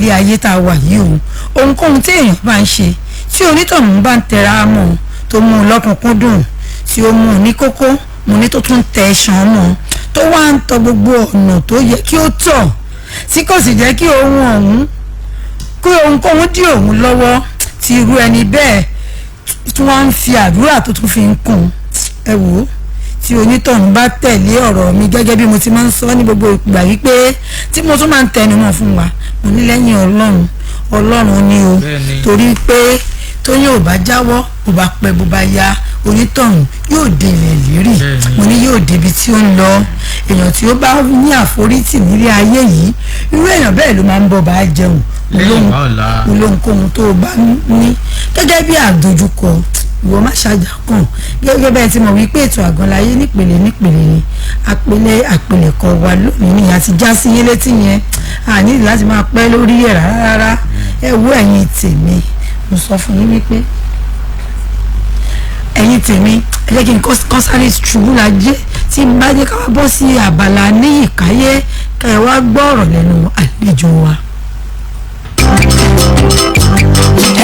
ilé ayé tá a wà yìí o ohunkóhun tí èèyàn bá ń ṣe tí onítọ̀hún bá ń tẹra mọ́ tó mú un lọ́kùnkúndùn tí ó mú un ní kókó mo ní tó tún tẹ ẹ̀sán mọ́ tó wá ń tọ gbogbo ọ̀nà tó yẹ kí ó tọ̀ tí kò sì jẹ́ kí ohunkóhun dí òun lọ́wọ́ tí irú ẹni bẹ́ẹ̀ tí wọ́n ń fi àdúrà tó tún fi ń kún ẹ wò ó tí onítọ̀hún bá tẹ̀lé ọ̀rọ̀ mi gẹ́gẹ́ bí mo ti máa ń sọ ní gbogbo ìgbà wípé tí mo tún máa ń tẹnu mọ́ fún wa mo ní lẹ́yìn ọlọ́run ni o torí pé tóyìn ò bá jáwọ́ ò bá pẹ́ bó bá yá onítọ̀hún yóò dé ilẹ̀ lérí mo ní yóò débi tí ó ń lọ èèyàn tí ó bá ní àforítì nílé ayé yìí irú èèyàn bẹ́ẹ̀ ló máa ń bọ̀ bá jẹun olóhunkóhun tó o bá ní gẹ́gẹ́ bí àdójúkọ ìwọ má ṣàjà kàn gẹ́gẹ́ bẹ́ẹ̀ tí mo wí pé ètò àgànláyé nípele ni àpilẹ̀kọ wa lónìí ni àti já sí yín létí yẹn àní láti máa pẹ́ lórí ẹ̀ rárá ẹ wo ẹ̀yin tèmi mo sọ fún yín wípé ẹ̀yin tèmi ẹ jẹ́ kí n kọ́ sáré ṣubú la jẹ́ tí n bá jẹ́ ká wá bọ́ sí abala ní ìkáyé ká ẹ wá gbọ́ ọ̀rọ̀ lẹ́nu àlejò wa.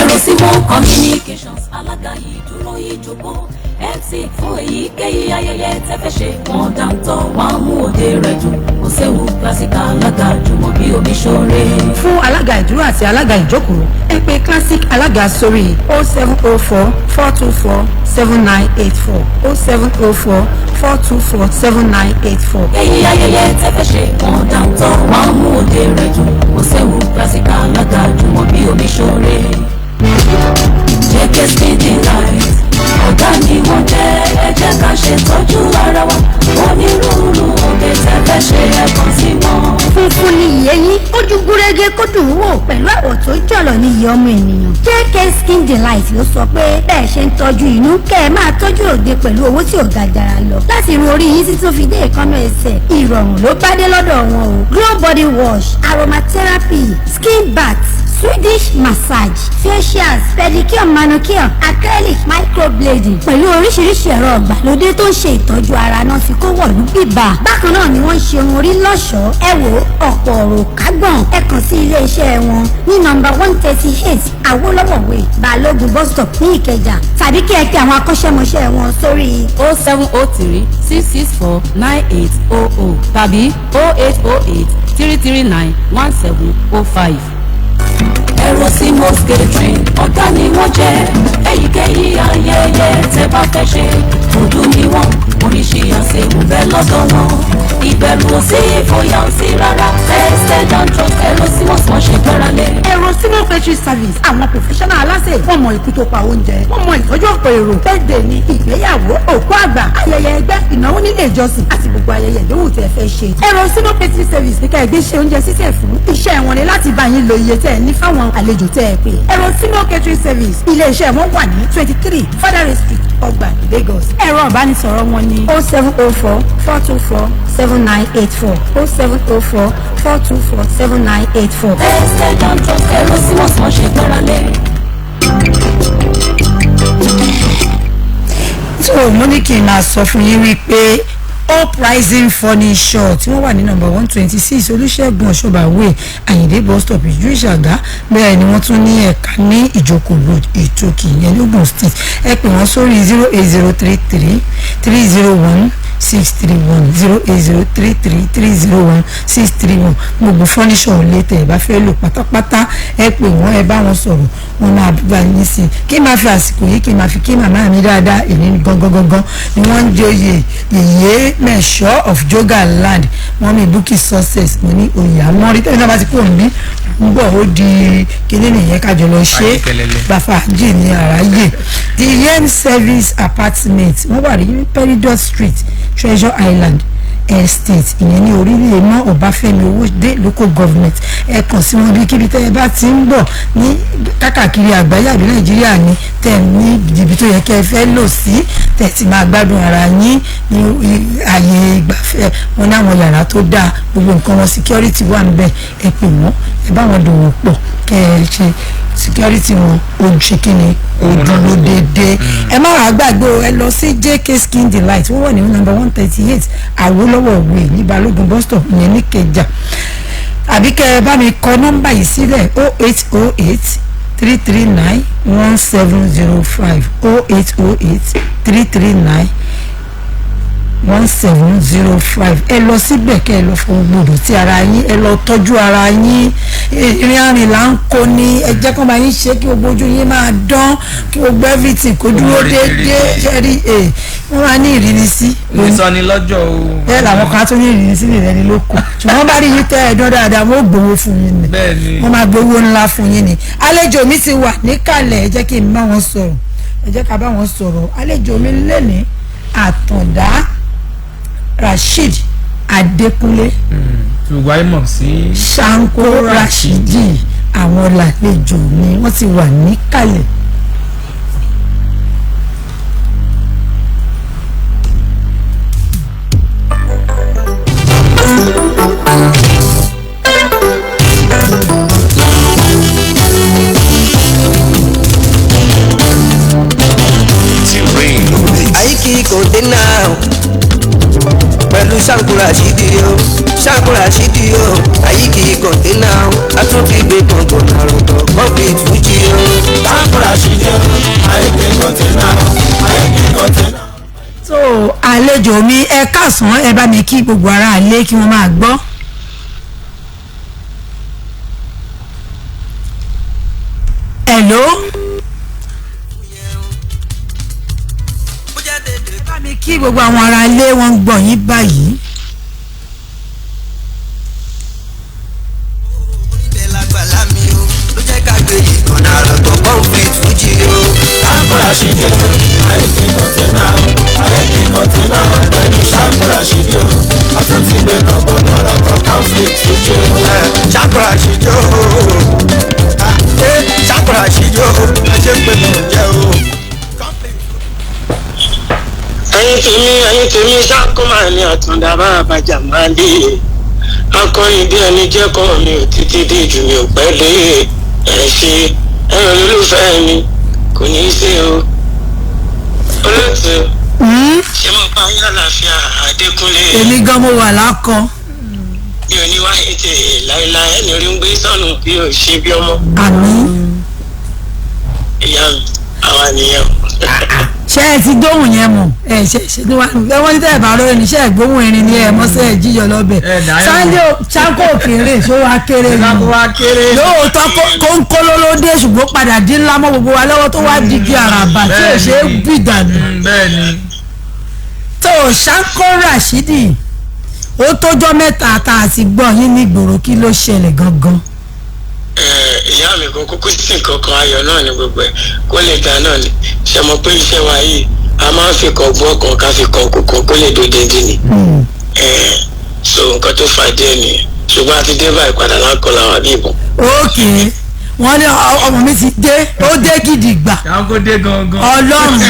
ẹ̀rọ sí mọ́ communications alága ìdúró ìjókòó mc fún èyíkéyìí ayẹyẹ tẹ́fẹ́ ṣe wọ́n dáńtọ́ wọ́n mú òde rẹ̀ dùn kò séwu classical alága Jumobi Omisore. fún alága ìdúró àti alága ìjókòó ẹ pè classic alága sórí 0704 424 7984 0704 424 7984. èyí ayẹyẹ tẹ́fẹ́ ṣe wọ́n dáńtọ́ wọ́n mú òde rẹ̀ dùn kò séwu classical alága Jumobi Omisore. jẹ́kẹ́ speedy light ọ̀gá ni wọ́n jẹ́ ẹ jẹ́ ká ṣe tọ́jú ara wa onírúurú òde tẹ́fẹ́ ṣe ẹ̀kan sí wọn. funfun ni ìyẹ́ yín ojú gúrégé kó dùn ún wò pẹ̀lú àwọ̀ tó jọ̀lọ̀ ní ìyẹ́ ọmọ ènìyàn. JK Skin Delight ló sọ pé bẹ́ẹ̀ ṣe ń tọ́jú inú kẹ́ ẹ máa tọ́jú òde pẹ̀lú owó tí ò ga jara lọ. láti irun orí yín títí tó fi dé èékánná ẹsẹ̀ ìrọ̀rùn ló bá dé lọ́dọ̀ wọn o. glow body wash aromatherapy skin bath Swedish massage facials pedicure manicure acrylic microblading pẹ̀lú oríṣiríṣi ẹ̀rọ ìgbàlódé tó ń ṣe ìtọ́jú ara náà fi kó wọ̀lú bíbà. bákan náà ni wọ́n ń ṣe ohun orí lọ́ṣọ̀ọ́ ẹ wò ọ̀pọ̀ ọ̀rọ̀ kágbọ̀n ẹ kàn sí ilé iṣẹ́ wọn ní nọ́mbà 138 Awólọ́wọ̀ way Balógun bus stop ní Ìkẹjà tàbí kí ẹ pe àwọn akọ́ṣẹ́mọṣẹ́ wọn sórí 0703 664 9800 tàbí 0808 339 1705. ẹ̀rọ sí most catering ọ̀gá ni wọ́n jẹ́ èyíkéyìí ayẹyẹ tẹ́ bá fẹ́ ṣe òdu ni wọ́n oríṣìí àṣẹ ìwúbẹ́ lọ́dọ̀ wọn ìbẹ̀rù ò sí ìfòyà ò sí rárá tested and trust ẹ̀rọ sí wọ́n sọ ṣe gbáralé. ẹ̀rọ sínú factory service àwọn professional aláṣẹ wọ́n mọ ikú tó pa oúnjẹ wọ́n mọ ìtọ́jú ọ̀pọ̀ èrò bẹ́ẹ̀dẹ̀ ní ìgbéyàwó òkú àgbà ayẹyẹ ẹgbẹ́ ìnáwó nílé ìjọsìn àti gbogbo ayẹyẹ ìdóhùn tẹ́ fẹ́ ṣe. ẹ̀rọ sínú factory service ní ká ẹgbẹ́ ṣe oúnjẹ sísè fún iṣẹ́ wọn ni láti bá yín lo iye tẹ́ ẹ ní fáwọn àlejò tẹ́ ẹ pé. ẹ̀rọ sínú catering service ilé iṣẹ́ wọn wà ní 23 Federal Street Ọgbà Lagos. ẹ̀rọ ìbánisọ̀rọ̀ wọn ní 0704 424 7984 0704 424 7984. tested and trust ẹ̀rọ sí wọ́n sọ ṣe gbáralé. tó mo ní kí n máa sọ fún yín wípé uprising furniture tí wọ́n wà ní nọ́mbà 126 Olúṣẹ́gun Ọ̀ṣọ́bàwé Àyìndé bus stop ìjú Ìṣàgá bẹ́ẹ̀ ni wọ́n tún ní ẹ̀ka ní Ìjókòó road Ìtòkì ìyẹn lógùn state ẹ pè wọ́n sórí 08033 301 631 08033 301 631 gbogbo furniture ò lè tẹ̀ ẹ bá fẹ́ lò pátápátá ẹ pè wọ́n ẹ bá wọn sọ̀rọ̀ wọn náà bá yín sí kí n máa fi àsìkò yìí kí n máa fi kí màmá mi dáadáa èmi gangan ni wọ́n ń joyè yèyé mẹ́ṣọ́ of Joga land wọ́n mi búkì success mo ní oyè àmọ́rí tẹ́lẹ̀ náà bá ti kó òun bí ń bọ̀ ó di kíní nìyẹn kájọ lọ ṣe gbàfàjì ní àráyè the yem service apartment wọ́n wà ní Peridot street Treasure Island estate ìyẹn ní orílẹ̀ mọ́ Ọbáfẹ́mi Owódé local government ẹ kàn sí wọn bí kíbi tẹ́ ẹ bá ti ń bọ̀ ní kákàkiri àgbáyé àbí Nàìjíríà ní tẹ̀ ní ibi tó yẹ kẹ́ ẹ fẹ́ lò sí tẹ̀ ti máa gbádùn ara yín ní ààyè ìgbafẹ́ wọn ní àwọn yàrá tó dáa gbogbo nǹkan wọn security wà níbẹ̀ ẹ pè wọ́n ẹ bá wọn dòwò pọ̀ kẹ́ ẹ ṣe security wọn ojú ṣe kí ni ojúló déédéé ẹ má wàá gbàgbé ẹ lọ sí JK Skin Delight wọ́n wà ní nọ́mbà 138 Awólọ́wọ̀ way ní Balógun bus stop ìyẹn ní Ìkẹjà àbí kẹ́ ẹ bá mi kọ nọ́mbà yìí sílẹ̀ 0808 339 1705 0808 339 1705 ẹ lọ síbẹ̀ kẹ́ ẹ lọ fún gbòdò tí ara yín ẹ lọ tọ́jú ara yín ìrìn àrìn là ń kó ní ẹ jẹ́ kó máa yín ṣe kí gbogbo ojú yín máa dán kí gbogbo everything kó dúró déédéé ṣẹ́rí wọ́n máa ní ìrínisí. ìsọni lọ́jọ́ o. bẹ́ẹ̀ làwọn kan tó ní ìrínisí nìyẹn ni ló kù ṣùgbọ́n bá rí yín tẹ́ ẹ dán dáadáa wọ́n ó gbowó fún yín ni wọ́n máa gbowó ńlá fún yín ni àlejò mi ti wà níkàlẹ̀ ẹ jẹ́ kí n bá wọn sọ̀rọ̀ ẹ jẹ́ ká bá wọn sọ̀rọ̀ àlejò mi lẹ́ni Àtàndá Rasheed Adékúnlé ṣùgbọ́n ẹ mọ̀ sí. Sanko Rashidi àwọn làlejò mi wọ́n ti wà níkàlẹ̀. Aiki kòndénà pẹ̀lú Sanko Rashidi o Sanko Rashidi o Aiki kòndénà atúntìgbé gbọ̀ngàn àròtọ̀ kọ́fíìt fújì o. Sanko Rashidi o Aiki kòndénà Aiki kòndénà. so àlejò mi ẹ káàsán ẹ bá mi kí gbogbo ara àlé kí wọ́n máa gbọ́. hello. ẹ bá mi kí gbogbo àwọn ará ilé wọn ń gbọ́ yín báyìí. oníbẹ̀ lágbàlá mi o ló jẹ́ ká gbé ìkànnì àròtọ̀ kọ́fíìt fújì o. Sanko Rashidi o Aiki kòndénà Aiki kòndénà pẹ̀lú Sanko Rashidi o atúntìgbé gbọ̀ngàn àròtọ̀ kọ́fíìt fújì o. Sanko Rashidi o Sanko Rashidi o ẹ ṣe pé mo jẹ́ o. ẹ̀yin tèmi Sanko máa ní Àtàndá bá àbájá máa lé akọrin bí ẹni jẹ́kọ̀ mi ò títí dé jù mí ò pẹ́ lé ẹ̀ ṣe ẹ̀rọ olólùfẹ́ mi kò ní í ṣe o olóòtú ṣé mo bá yín àlàáfíà Adékúnlé èmi gan mo wà lákọ. mi ò ní wá ètè láéláé ẹni orí ń gbé sọnù bí ò ṣe bí ọmọ àmín. ìyá mi àwa nìyẹn ṣé ẹ ti gbóhùn yẹn mọ̀ ẹ ṣe ní wọ́n ní tẹ́ ẹ̀ bá rọrùn ní ṣe ẹ̀ gbóhùn irin ni ẹ̀ mọ́sẹ́ ẹ̀ jíyọ lọ́bẹ̀. Sanko òkèèrè ṣó wá kéré ni lóòótọ́ kó ń kóló ló dé ṣùgbọ́n padà dín ńlá mọ́ gbogbo wa lọ́wọ́ tó wá digi àràbà tí ò ṣe é bì dànù. bẹ́ẹ̀ni. tó Sanko Rashidi ó tójọ́ mẹ́ta tá a ti gbọ́ yín ní ìgboro kí ló ṣẹlẹ̀ gangan. ìyá mi kò kúkú sí kankan ayọ̀ náà ní gbogbo ẹ̀ kó lè dá náà ni ṣe mọ̀ pé iṣẹ́ wa yìí a máa ń fi kàn gbọ́ kan ká fi kàn kókó kó lè dòde dín ni so nǹkan tó fà díẹ̀ nìyẹn ṣùgbọ́n a ti dé báyìí padà láńkọ́ làwọn àbí ìbọn. ókè wọ́n ní ọmọ mi ti dé ó dé gidi gbà Sanko dé gangan. ọlọ́run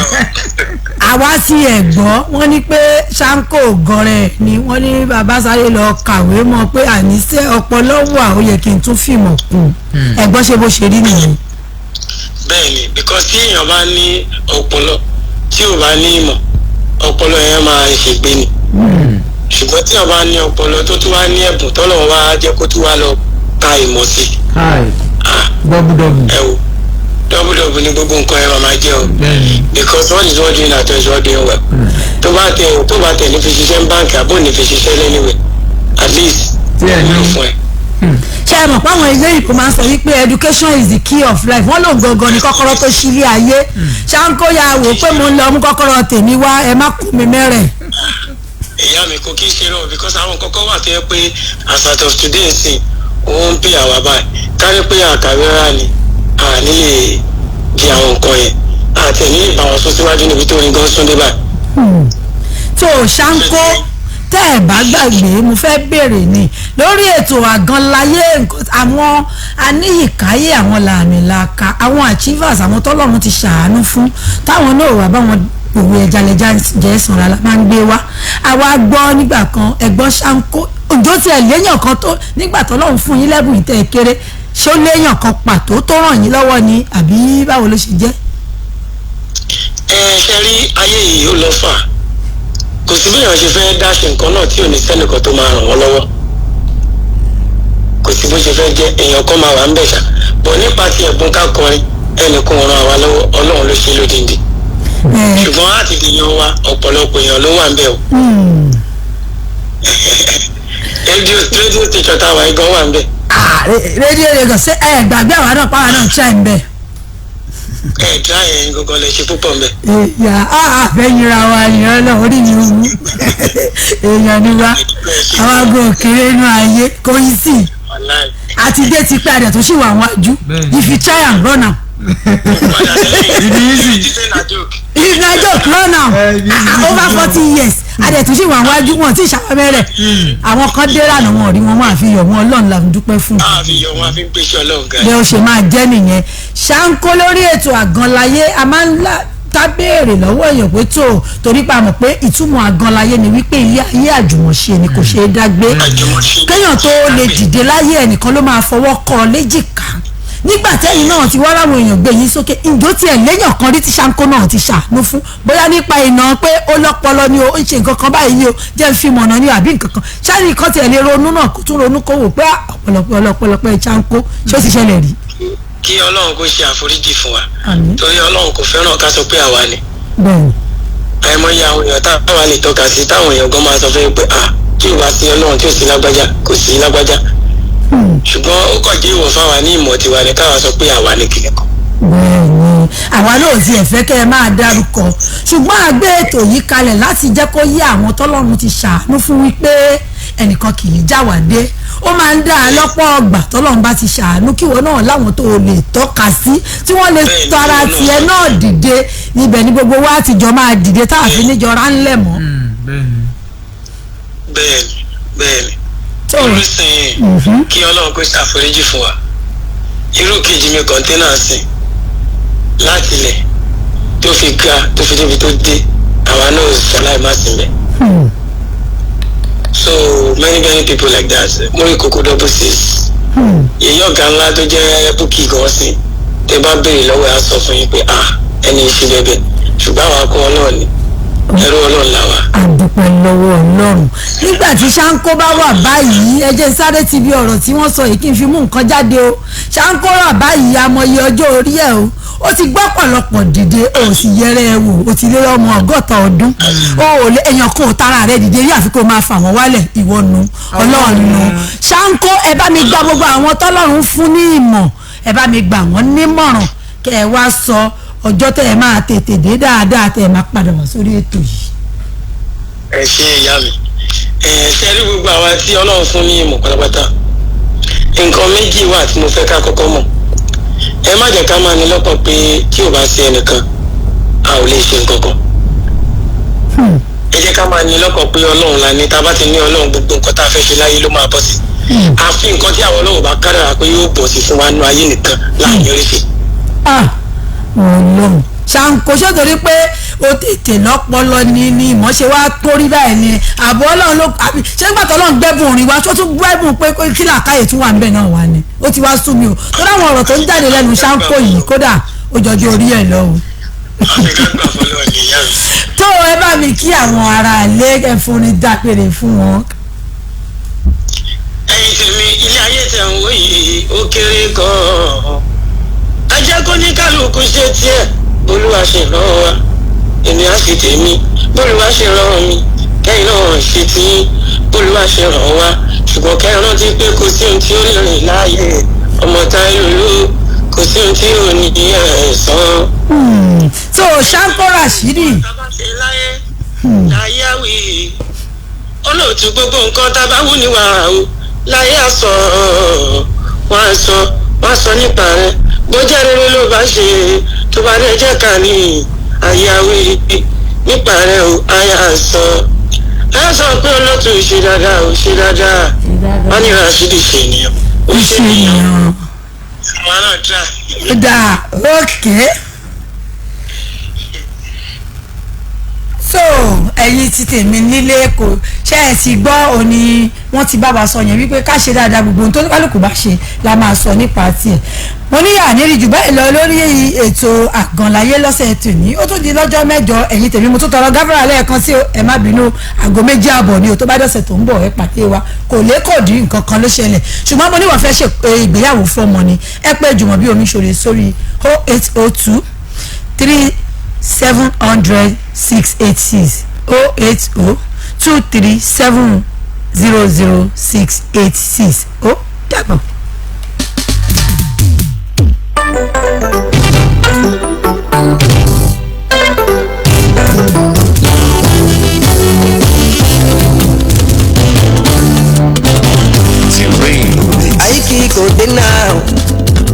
àwa sí ẹ̀gbọ́n wọ́n ní pé Sanko gọrẹ ni wọ́n ní bàbá sáré lọ kàwé mọ̀ pé àníṣe ọpọlọ wà ó yẹ kí n tún fìmọ̀ kún ẹ̀gbọ́n ṣe bó ṣe rí nìyẹn. bẹ́ẹ̀ni because tí èèyàn bá ní ọpọlọ tí ò bá ní ìmọ̀ ọpọlọ yẹn máa ṣègbè ni ṣùgbọ́n tí èèyàn bá ní ọpọlọ tó tún wá ní ẹ̀bùn tọ́lọ̀ wá jẹ́ kó tún wá lọ ka ìmọ̀ sí dọ́bùdọ́bù. ẹ wo dọ́bùdọ́bù ni gbogbo nǹkan ẹ máa jẹ́ o because what is what doing at is what doing well tó bá tẹ̀ ní fi ṣiṣẹ́ báńkì àbò ní fi ṣiṣẹ́ lẹ́niwẹ̀ at least wúlò fún ẹ. ṣé ẹ mọ̀ pé àwọn ilé ìkó máa ń sọ wípé education is the key of life wọ́n lòun gangan ní kọ́kọ́rọ́ tó ṣílé ayé Sanko ya wò pé mo ń lọ mú kọ́kọ́rọ́ tèmi wá ẹ má kú mi mẹ́rẹ̀. ìyá mi kò kí ń ṣe náà because àwọn kọ́kọ́ wà tó yẹ pé as of today sí òun ń pè àwa báyìí kárí pé àkàwé rà ní nílé di àwọn nǹkan yẹn àti ẹ̀ní ìbáwọn sún síwájú níbi tó ń gan sún dé báyìí. tó Sanko tẹ́ ẹ̀ bá gbàgbé mo fẹ́ béèrè ni lórí ètò àgànláyé àwọn aníyìkáyé àwọn làmìlaka àwọn achievers àwọn tọ́lọ́run ti ṣàánú fún táwọn náà wà báwọn òwe ẹjalẹja jẹ́ sanra la máa ń gbé wá àwa gbọ́ nígbà kan ẹ̀gbọ́n Sanko òjò tiẹ̀ léèyàn kan tó nígbà tọ́lọ́run fún yín lẹ́bùn ìtẹ́ kéré ṣó léèyàn kan pàtó tó ràn yín lọ́wọ́ ni àbí báwo ló ṣe jẹ́. ṣe rí ayé yìí ó lọ fà kò sí bí èèyàn ṣe fẹ́ dá ṣe nǹkan náà tí ò ní sẹ́nìkan tó máa ràn wọ́n lọ́wọ́ kò kò sí bó ṣe fẹ́ jẹ́ èèyàn kan máa wà ń bẹ̀ ṣá bọ̀ nípa ti ẹ̀bùn ká kọrin ẹnìkan ràn àwa lọ́wọ́ ọlọ́run ló ṣe lódìndín ṣùgbọ́n láti dèèyàn wa ọ̀pọ̀lọpọ̀ èèyàn ló wà ń bẹ̀ o rédíò station táwa igan wà ń bẹ̀. rédíò Lagos ṣé ẹ gbàgbé àwa náà pàwọn náà ṣáà ń bẹ̀. tí àyẹ̀ gbogbo lè ṣe púpọ̀ ń bẹ̀. ìyá àfẹ́yìnra wa èèyàn náà orí mi wú èèyàn ni wa àwọn aago òkèrè inú ayé kò yí sí àti dé ti pé adẹ̀ tó ṣì wà wájú if you try and run am. if na joke run am over 40 years adẹ̀ tó ṣì wà wájú wọn tí ìṣàpamẹ́rẹ̀ àwọn kan dé lánàá wọn rí wọn máa fi yọ̀ wọn ọlọ́run la fi dúpẹ́ fún. àfihàn wọn fi ń pèsè ọlọ́run gan. bí ó ṣe máa jẹ́ nìyẹn Ṣáńkó lórí ètò Àgànláyé a máa ń ká béèrè lọ́wọ́ èèyàn pé tó torí pa mọ̀ pé ìtumọ̀ Àgànláyé ni wípé ilé ayé àjùmọ̀ṣe ni kò ṣeé dágbé kéèyàn tó lè dìde láyé ẹnìkan ló máa fọwọ́ kọ́ léjìká nígbà tẹ́yìn náà ti wá láwọn èèyàn gbé yín sókè ǹjọ́ tiẹ̀ léèyàn kan rí tí Ṣáńkó náà ti ṣàánú fún bóyá nípa ìná pé ó lọ́pọlọ ni ó ń ṣe nǹkan kan báyìí ni ó jẹ́ ń fi mọ̀nà ni àbí nǹkan kan ṣáàrì kan tiẹ̀ lè ronú náà kó tún ronú kó wò pé ọ̀pọ̀lọpọ̀ Ṣáńkó ṣé ó ti ṣẹlẹ̀ rí. kí ọlọ́run kó ṣe àforíjì fún wa torí ọlọ́run kò fẹ́ràn ká sọ pé àwa ni. àìmọye àwọn èèyàn táwa lè tọ́ka sí táwọn èèyàn gan máa sọ fẹ́ pé tí ò bá sí ọlọ́run tí ò sí lágbájá kò sí lágbájá ṣùgbọ́n ó kàn jẹ́ ìwọ̀ fáwa ní ìmọ̀ tiwa ni káwa sọ pé àwa ni kìnìún kan. bẹ́ẹ̀ni àwa náà ti ẹ̀fẹ́ kẹ́ ẹ máa dárúkọ ṣùgbọ́n a gbé ètò yìí kalẹ̀ láti jẹ́ kó yé àwọn tọ́lọ́run ti ṣàánú fún wípé ẹnìkan kì í já wá dé ó máa ń dá a lọ́pọ̀ ọgbà tọ́lọ́run bá ti ṣàánú kí wọn náà láwọn tó lè tọ́ka sí tí wọ́n lè tara tiẹ̀ náà dìde níbẹ̀ ni gbogbo wa ti jọ máa dìde tá a fi níjọra ńlẹ̀ mọ́. bẹ́ẹ̀ni olùsìn kí ọlọ́run kó ṣàforíjì fún wa irú kejì mi kọ́ńténà sìn láti ilẹ̀ tó fi ga tó fi débi tó dé àwa náà sọ láì má sí mẹ́. so many people like that mo rí kókó double six èyí ọ̀gá ńlá tó jẹ́ búkì gan sí tẹ bá béèrè lọ́wọ́ ẹ̀ á sọ fún yín pé ẹni ìṣe bẹ́ẹ̀ ṣùgbọ́n àwọn akọ ọlọ́run ni ẹrú ọlọ́run làwà. àdúpẹ́ lọ́wọ́ ọlọ́run nígbà tí Ṣáńkó bá wà báyìí ẹ jẹ́ sáré ti bí ọ̀rọ̀ tí wọ́n sọ yìí kí n fi mú nǹkan jáde o Ṣáńkó wà báyìí amọ̀ye ọjọ́ orí ẹ̀ o ó ti gbọ́ pọ̀lọpọ̀ dìde ó sì yẹrẹ ẹ wò ó ti lé ọmọ 100 ọdún ó lé èèyàn kan ò tara rẹ dìde rí àfi kó máa fà wọ́n wálẹ̀ ìwọ nu ọlọ́run nu Ṣáńkó ẹ bá mi gba gbogbo àwọn tọ́lọ́run fún ní ìmọ̀ ẹ bá mi gbà wọ́n nímọ̀ràn kẹ́ ẹ wá sọ ọjọ́ tẹ́ ẹ máa tètè dé dáadáa tẹ́ ẹ máa padà wá sórí ètò yìí. ẹ ṣe ìyá mi ṣe rí gbogbo àwa tí ọlọ́run fún ní ìmọ̀ pátápátá nǹkan méjì wà tí mo fẹ́ ká kọ́kọ́ mọ̀ ẹ má jẹ́ ká máa ní lọ́kàn pé tí ò bá sí ẹnìkan a ò lè ṣe nǹkan kan ẹ jẹ́ ká máa ní lọ́kàn pé ọlọ́run la ní tá a bá ti ní ọlọ́run gbogbo nǹkan tá a fẹ́ ṣe láyé ló máa bọ́ sí àfi nǹkan tí àwọn ọlọ́run bá kádàrá pé yóò bọ̀ sí fún wa nínú ayé nìkan láàyè orí sí. ọlọ́run Ṣáńkó ṣé torí pé ó tètè lọ́pọlọ ni ìmọ̀ ṣe wá torí báyìí ni àbọ̀ ọlọ́run ló ṣé nígbà tó ọlọ́run gbẹ́bùn orin wa tó tún gbẹ́bùn pé kí làákàyè tún wà níbẹ̀ náà wà ni ó ti wá sú mi o tó dáwọn ọ̀rọ̀ tó ń jáde lẹ́nu Ṣáńkó yìí kódà ó jọjọ orí ẹ̀ lọ o. tó ẹ bá mi kí àwọn ará ilé ẹ fúnni dápẹ́rẹ́ fún wọn. ẹ̀yin tèmi ilé ayé tẹ̀ ń wò yìí ó kéré gan-an ajá kó ní kálukú ṣe tiẹ̀ olúwa ṣe ràn wá èmi á ṣe tèmi bólúwa ṣe ràn mí kẹ́yìn náà ṣe tí bólúwa ṣe ràn wá ṣùgbọ́n kẹ́yìn rántí pé kò sí ohun tí ó lè rìn láàyè ọmọ táyé ló kò sí ohun tí ò ní ẹ̀san. so Ṣáńkó Ràṣídì. láyé àwì olóòtú gbogbo nǹkan tá a bá wù ní wàrà o láyé àsọ wọn sọ nípa rẹ bó jẹ́ rere ló bá ṣe tó bá dé jẹ́ ká ní àyàwé nípa rẹ̀ o àyàsọ pé olóòtú ṣe dáadáa ò ṣe dáadáa wọ́n ní Ràṣídì ṣe ènìyàn ó ṣe ènìyàn àwọn náà dá. ó dáa ókè. so ẹ̀yin ti tèmi nílé kò ṣe ẹ ti gbọ́ òní wọ́n ti bá wa sọ yẹn wípé ká ṣe dáadáa gbogbo ohun tó kálukú bá ṣe la máa sọ nípa tiẹ̀ mo ní àníri jù báyìí lọ lórí ètò àgànláyé lọ́sẹ̀ tòní ó tún di lọ́jọ́ mẹ́jọ ẹ̀yin tèmi mo tún tọrọ gáfárà lẹ́ẹ̀kan sí ẹ má bínú aago 2:30 ni o tó bá dọ̀sẹ̀ tó ń bọ̀ ẹ pàdé wa kò lékòdì nǹkan kan ló ṣẹlẹ̀ ṣùgbọ́n mo ní wọ́n fẹ́ ṣe ìgbéyàwó fọ́mọ ni ẹ pé Jumobi Omisore sórí 0802 3700 686 080 23700 686 ó dàbọ̀.